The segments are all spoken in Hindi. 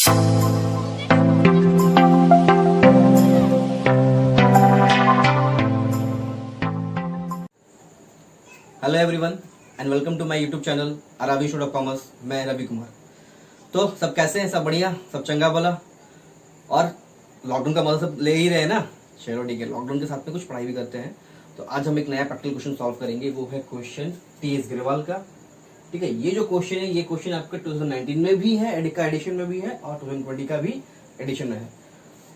Hello everyone and welcome to my YouTube channel Arabi student of commerce. मैं रवि कुमार। तो सब कैसे हैं? सब बढ़िया, सब चंगा बोला। और लॉकडाउन का मजा सब ले ही रहे हैं ना। चलो ठीक है, लॉकडाउन के साथ में कुछ पढ़ाई भी करते हैं। तो आज हम एक नया प्रैक्टिकल क्वेश्चन सॉल्व करेंगे। वो है क्वेश्चन टीएस ग्रेवाल का। ठीक है, ये जो क्वेश्चन है, ये क्वेश्चन आपके 2019 में भी है, एडिका एडिशन में भी है, और 2020 का भी एडिशन में है।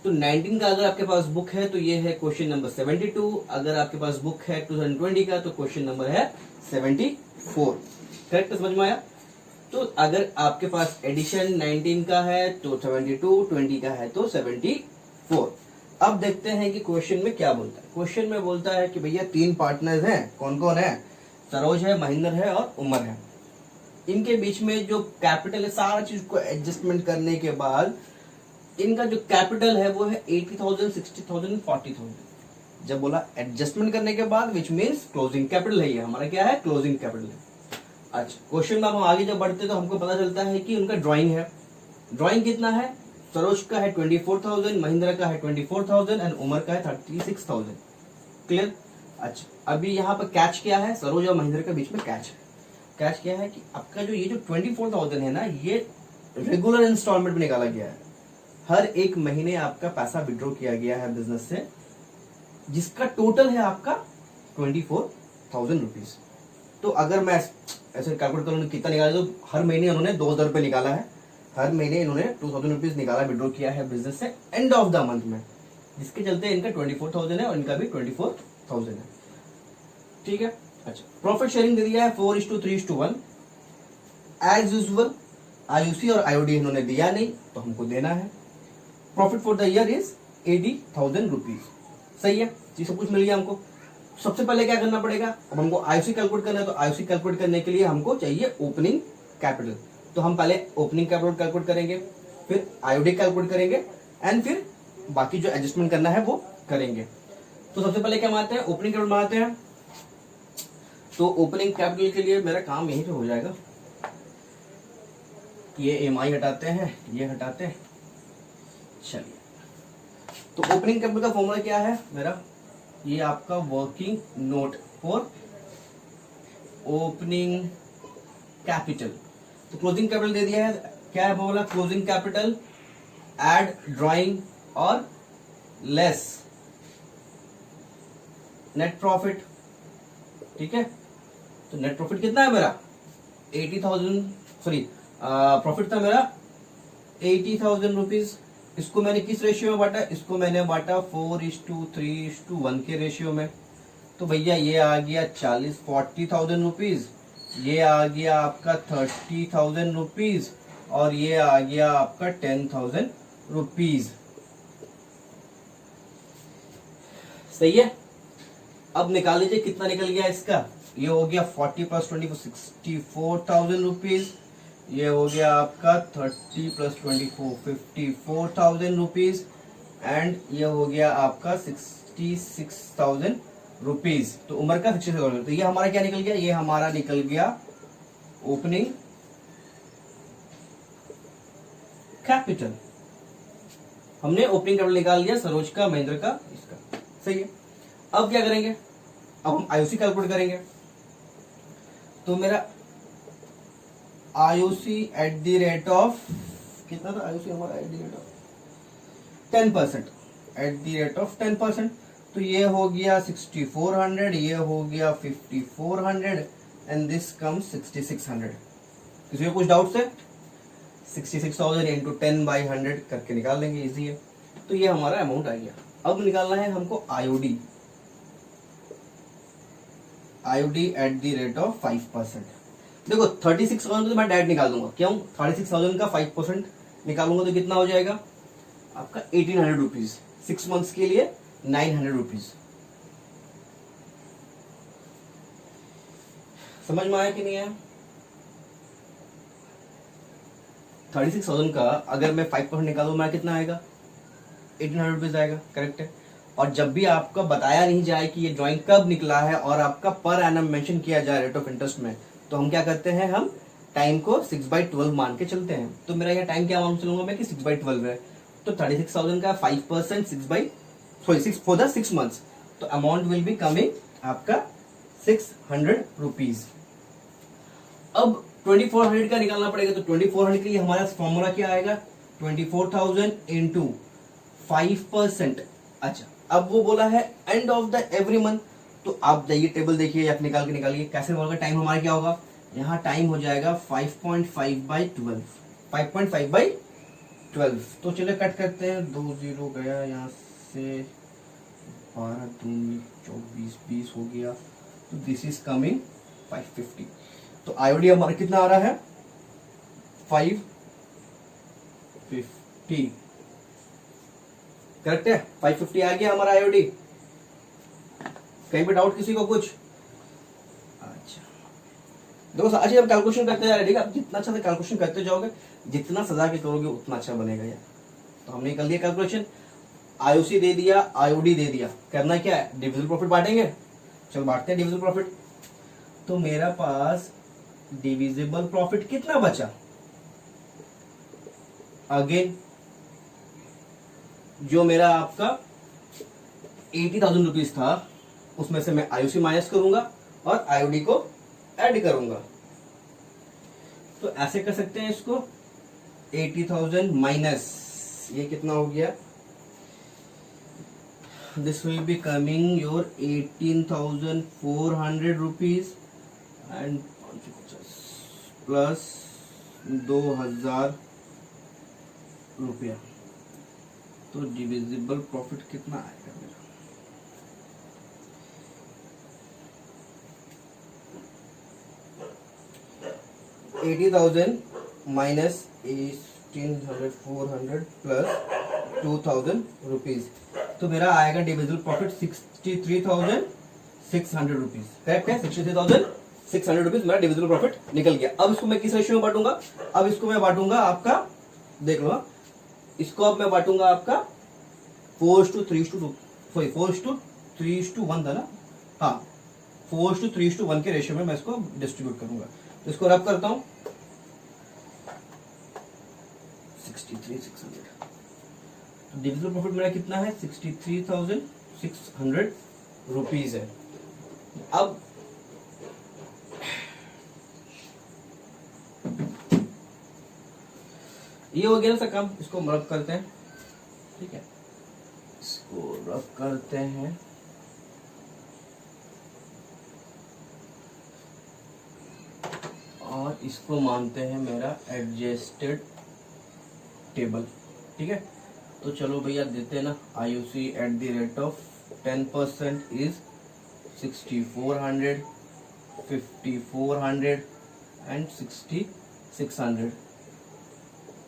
तो 19 का अगर आपके पास बुक है तो ये है क्वेश्चन नंबर 72। अगर आपके पास बुक है 2020 का तो क्वेश्चन नंबर है 74। करेक्ट? समझ में आया? तो अगर आपके पास एडिशन 19 का है तो 72, 20 का है तो 74। अब देखते हैं कि क्वेश्चन में क्या बोलता है। क्वेश्चन में बोलता है कि भैया 3 पार्टनर्स हैं। कौन कौन है? सरोज है, महेंद्र है और उमर है। इनके बीच में जो कैपिटल है, सारा चीज को एडजस्टमेंट करने के बाद इनका जो कैपिटल है वो है 80,000, 60,000, 40,000। जब बोला एडजस्टमेंट करने के बाद, विच मीन्स क्लोजिंग कैपिटल है। ये हमारा क्या है? क्लोजिंग कैपिटल है। अच्छा, क्वेश्चन में हम आगे जब बढ़ते तो हमको पता चलता है कि उनका ड्राइंग है। ड्राइंग कितना है? सरोज का है 24,000, महेंद्र का है 24,000 एंड उमर का है 36,000। क्लियर? अच्छा, अभी यहाँ पर कैच क्या है? सरोज और महेंद्र के बीच में कैच है। कैच क्या है कि आपका जो ये जो 24,000 है ना, ये रेगुलर इंस्टॉलमेंट में निकाला गया है। हर एक महीने आपका पैसा विड्रॉ किया गया है बिजनेस से, जिसका टोटल है आपका 24,000 रुपीज। तो अगर मैं ऐसे कैलकुलेट करूँ कितना निकाला, तो हर महीने उन्होंने 2,000 रुपये निकाला है। हर महीने इन्होंने 2,000 रुपीज निकाला, विड्रॉ किया है बिजनेस से एंड ऑफ द मंथ में, जिसके चलते इनका 24,000 है और इनका भी 24,000 है। ठीक है। अच्छा, प्रॉफिट शेयरिंग दे दिया है 4:3:1 एज यूजुअल। आईयूसी और आईओडी इन्होंने दिया नहीं, तो हमको देना है। Profit for the year is 80,000 rupees. सही है, ये सब कुछ मिल गया हमको। सबसे पहले क्या करना पड़ेगा? अब हमको आईओसी कैलकुलेट करना है, तो आईओसी कैलकुलेट करने के लिए हमको चाहिए ओपनिंग कैपिटल। तो हम पहले ओपनिंग कैपिटल कैलकुलेट करेंगे, फिर आईओडी कैलकुलेट करेंगे एंड फिर बाकी जो एडजस्टमेंट करना है वो करेंगे। तो सबसे पहले क्या मानते हैं? ओपनिंग कैपिटल मानते हैं। तो ओपनिंग कैपिटल के लिए मेरा काम यहीं पे हो जाएगा। ये एमआई हटाते हैं, ये हटाते हैं। चलिए, तो ओपनिंग कैपिटल का फॉर्मूला क्या है मेरा? ये आपका working note for opening capital. तो क्लोजिंग कैपिटल दे दिया है। क्या है formula? Closing capital add drawing और लेस नेट प्रॉफिट। ठीक है, तो नेट प्रॉफिट कितना है मेरा? 80,000, सॉरी प्रॉफिट था मेरा 80,000 रुपीज। इसको मैंने किस रेशियो में बांटा? इसको मैंने बांटा 4:3:1 के रेशियो में। तो भैया ये आ गया 40,000 रुपीज, ये आ गया आपका 30,000 रुपीज और ये आ गया आपका 10,000 रुपीज। सही है। अब निकाल लीजिए कितना निकल गया इसका। ये हो गया 40 + 20 64,000 रुपीज। ये हो गया आपका 30 + 24 54,000 रुपीज एंड ये हो गया आपका 66,000 रुपीज। तो उम्र का 66,000। तो ये हमारा क्या निकल गया? ये हमारा निकल गया ओपनिंग कैपिटल। हमने ओपनिंग कैपिटल निकाल लिया सरोज का, महेंद्र का, इसका। सही है। अब क्या करेंगे? अब हम आईओसी कैलकुलेट करेंगे। तो मेरा IOC at the rate of कितना था? आईओसी हमारा at the rate of 10%, at the rate of 10%। तो ये हो गया 6400, ये हो गया 5400 एंड दिस कम्स 6600। किसी को कुछ डाउट है? 66,000 इंटू 10/100 करके निकाल लेंगे, इजी है। तो ये हमारा अमाउंट आ गया। अब निकालना है हमको IOD. IOD at the rate of 5%। देखो 36,000 तो मैं डायरेक्ट निकाल दूंगा। क्यों? 36,000 का 5% निकालूंगा तो कितना हो जाएगा आपका? 1,800 रुपीज। 6 मंथ्स के लिए 900 रुपीज। समझ में आया कि नहीं आया? 36,000 का अगर मैं 5% निकालू मैं कितना आएगा? 1,800 रुपीज आएगा। करेक्ट है। और जब भी आपका बताया नहीं जाए कि ये ड्राइंग कब निकला है और आपका पर एनम मेंशन किया जाए रेट ऑफ इंटरेस्ट में, तो हम क्या करते हैं? हम टाइम को 6/12 मान के चलते हैं, तो मेरा यहाँ टाइम क्या मान के चलूंगा मैं कि 6/12 है, तो 36,000 का 5% 6 फॉर द 6 मंथ्स, तो अमाउंट विल बी कमिंग आपका 600 रुपीज। अब 2400 का निकालना पड़ेगा, तो 2400 के लिए हमारा फॉर्मूला क्या आएगा, 24,000 इंटू 5%। अच्छा, अब वो बोला है end of the every month, तो आप जाइए टेबल देखिए या निकाल के निकालिए कैसे होगा। टाइम हमारा क्या होगा, यहाँ टाइम हो जाएगा 5.5/12, 5.5/12। तो चलिए कट करते हैं, 2 0 गया यहाँ से, 12 दूनी 24 20 हो गया, तो दिस इज कमिंग 550। तो आईओडी हमारा कितना आ रहा है, 550, करेक्ट है, 550 आ गया हमारा आईओडी। कहीं पे डाउट किसी को कुछ? अच्छा देखो, अच्छा हम कैलकुलेशन करते जा रहे हैं, ठीक है, आप जितना अच्छा से कैलकुलेशन करते जाओगे, जितना सजा के करोगे उतना अच्छा बनेगा यार। तो हमने कर लिया कैलकुलेशन, आईओसी दे दिया, आईओडी दे दिया, करना क्या है, डिविजिबल प्रॉफिट बांटेंगे। चलो बांटते हैं डिविजिबल प्रॉफिट। तो मेरा पास डिविजिबल प्रॉफिट कितना बचा, अगेन जो मेरा आपका 80,000 रुपीज था, उसमें से मैं आईओसी माइनस करूंगा और आईओडी को ऐड करूंगा। तो ऐसे कर सकते हैं इसको, 80,000 माइनस ये कितना हो गया, this will be coming your 18,400 rupees and plus 2,000 रुपया। तो डिविजिबल प्रॉफिट कितना आएगा मेरा, $80,000 माइनस 18,400 प्लस 2,000 रुपीज, तो मेरा आएगा डिविजिबल प्रॉफिट 63,600 रुपीज, करेक्ट है, 63,600 रुपीज मेरा डिविजिबल प्रॉफिट निकल गया। अब इसको मैं किस रेशियो में बांटूंगा, अब इसको मैं बांटूंगा आपका, देख लो, इसको अब मैं बांटूंगा आपका 4:3:2, सॉरी 4:3:1 था ना, हाँ 4:3:1 के रेशियो में मैं इसको डिस्ट्रीब्यूट करूंगा। तो इसको रब करता हूं, 63,600, तो डिविजिबल प्रॉफिट मेरा कितना है, 63,600 रुपीज है। अब ये हो गया ना सर काम, इसको रब करते हैं, ठीक है, इसको रब करते हैं, और इसको मानते हैं मेरा एडजस्टेड टेबल, ठीक है। तो चलो भैया देते हैं ना, IOC at the rate of 10% is 6400, 5400 and 6600।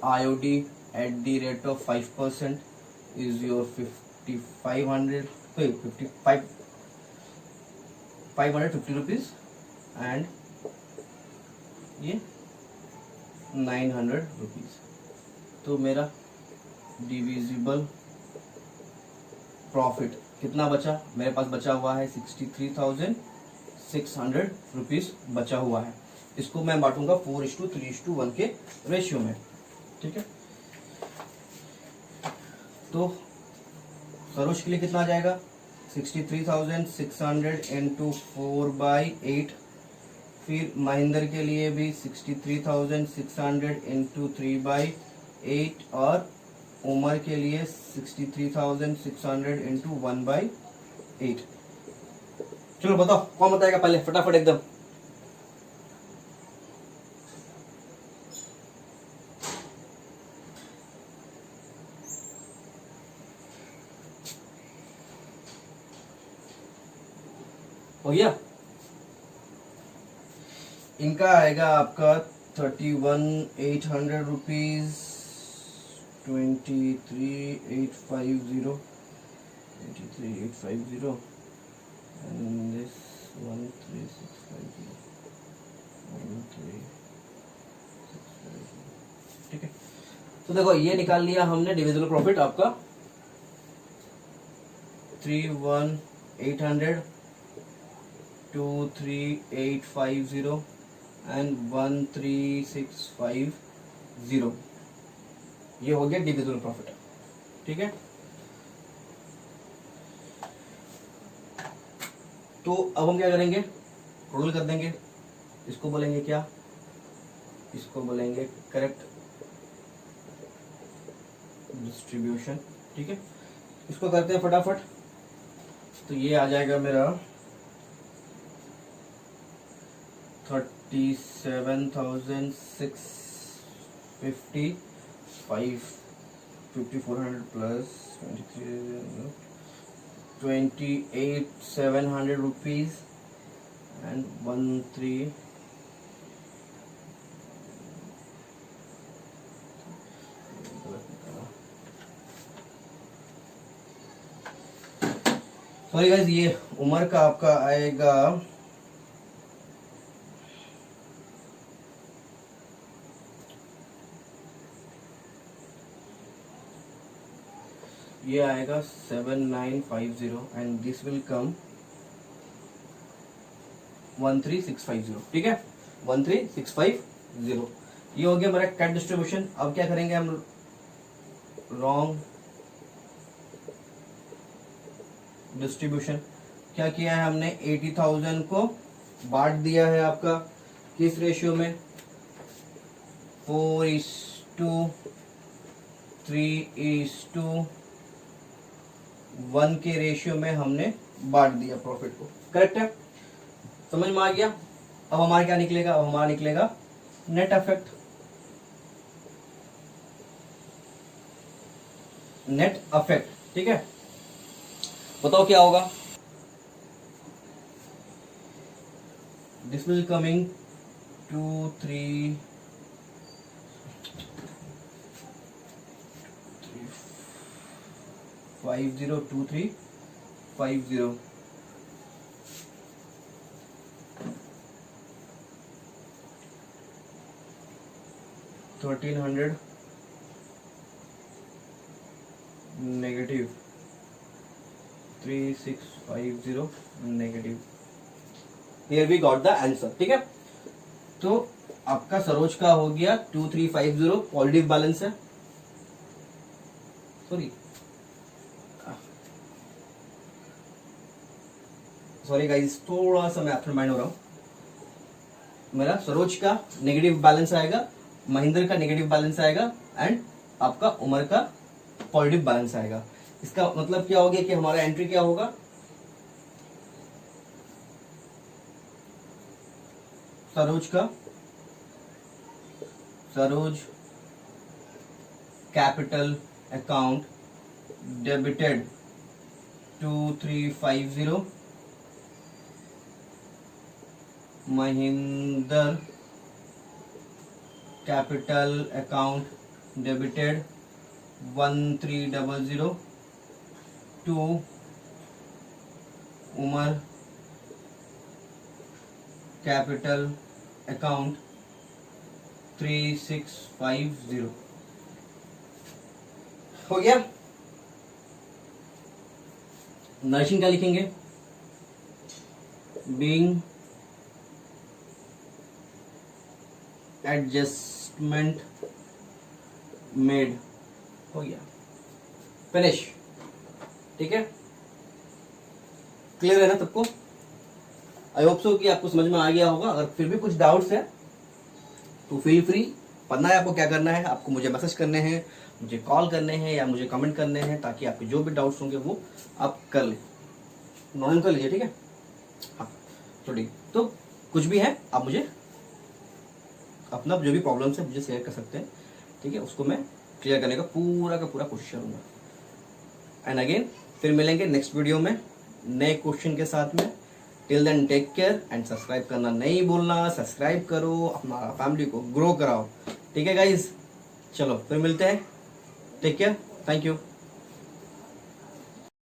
IOD at the rate of 5% is your 550 rupees and ये 900 रुपीज। तो मेरा डिविजिबल प्रॉफिट कितना बचा, मेरे पास बचा हुआ है 63,600 रुपीज बचा हुआ है। इसको मैं बांटूंगा 4:3:1 के रेशियो में, ठीक है। तो सरोज के लिए कितना आ जाएगा, 63,600 इंटू 4/8, फिर महेंद्र के लिए भी 63,600 इंटू 3/8, और उमर के लिए 63,600 इंटू 1/8। चलो बताओ कौन बताएगा पहले, फटाफट एकदम। हो गया, इनका आएगा आपका 31,800 रुपीज, 23,850, 23,850 and this 13,650, 13,650, ठीक है। तो देखो ये निकाल लिया हमने डिविजिबल प्रॉफिट आपका 31,800, 23,850 एंड 13650, ये हो गया डिविजिबल प्रॉफिट। ठीक है, तो अब हम क्या करेंगे, टोटल कर देंगे। इसको बोलेंगे क्या, इसको बोलेंगे करेक्ट डिस्ट्रीब्यूशन। ठीक है, इसको करते हैं फटाफट। तो ये आ जाएगा मेरा 37,650, 5400 plus 28,700 rupees and 13। Sorry guys, ये उम्र का आपका आएगा ये आएगा 7950 एंड दिस विल कम 13650। ठीक है, 13650, ये हो गया हमारा कैट डिस्ट्रीब्यूशन। अब क्या करेंगे हम, रॉन्ग डिस्ट्रीब्यूशन। क्या किया है हमने, 80,000 को बांट दिया है आपका किस रेशियो में, 4:3:1 के रेशियो में हमने बांट दिया प्रॉफिट को। करेक्ट है, समझ में आ गया। अब हमारा क्या निकलेगा, अब हमारा निकलेगा नेट इफेक्ट। नेट इफेक्ट, ठीक है, बताओ क्या होगा। This will coming 2350 1300 negative 3650 negative. Here we got the answer. ठीक है, तो आपका सरोज का हो गया 2350 पॉजिटिव बैलेंस है। सॉरी गाइस, थोड़ा सा मैं एब्सेंट माइंड हो रहा हूं। मेरा सरोज का नेगेटिव बैलेंस आएगा, महेंद्र का नेगेटिव बैलेंस आएगा एंड आपका उमर का पॉजिटिव बैलेंस आएगा। इसका मतलब क्या हो गया कि हमारा एंट्री क्या होगा, Saroj capital account debited 2350, Mahendra capital account debited 1300 to Umar capital account 3650। हो गया। नरेशन क्या लिखेंगे, बीइंग एडजस्टमेंट मेड। हो गया, फिनिश। ठीक है, क्लियर है ना सबको। आई होप सो कि आपको समझ में आ गया होगा। अगर फिर भी कुछ डाउट्स है तो फील फ्री। पता है आपको क्या करना है, आपको मुझे मैसेज करने हैं, मुझे कॉल करने हैं या मुझे कमेंट करने हैं, ताकि आपके जो भी डाउट्स होंगे वो आप कर ले, नोट कर लीजिए। ठीक है, हाँ तो ठीक, तो कुछ भी है आप मुझे अपना जो भी प्रॉब्लम्स है मुझे शेयर कर सकते हैं। ठीक है, उसको मैं क्लियर करने का पूरा कोशिश करूंगा। एंड अगेन फिर मिलेंगे नेक्स्ट वीडियो में नए क्वेश्चन के साथ में। Till then take care and subscribe करना नहीं भूलना। सब्सक्राइब करो, अपना फैमिली को ग्रो कराओ। ठीक है गाइज, चलो फिर मिलते हैं। Take care, thank you.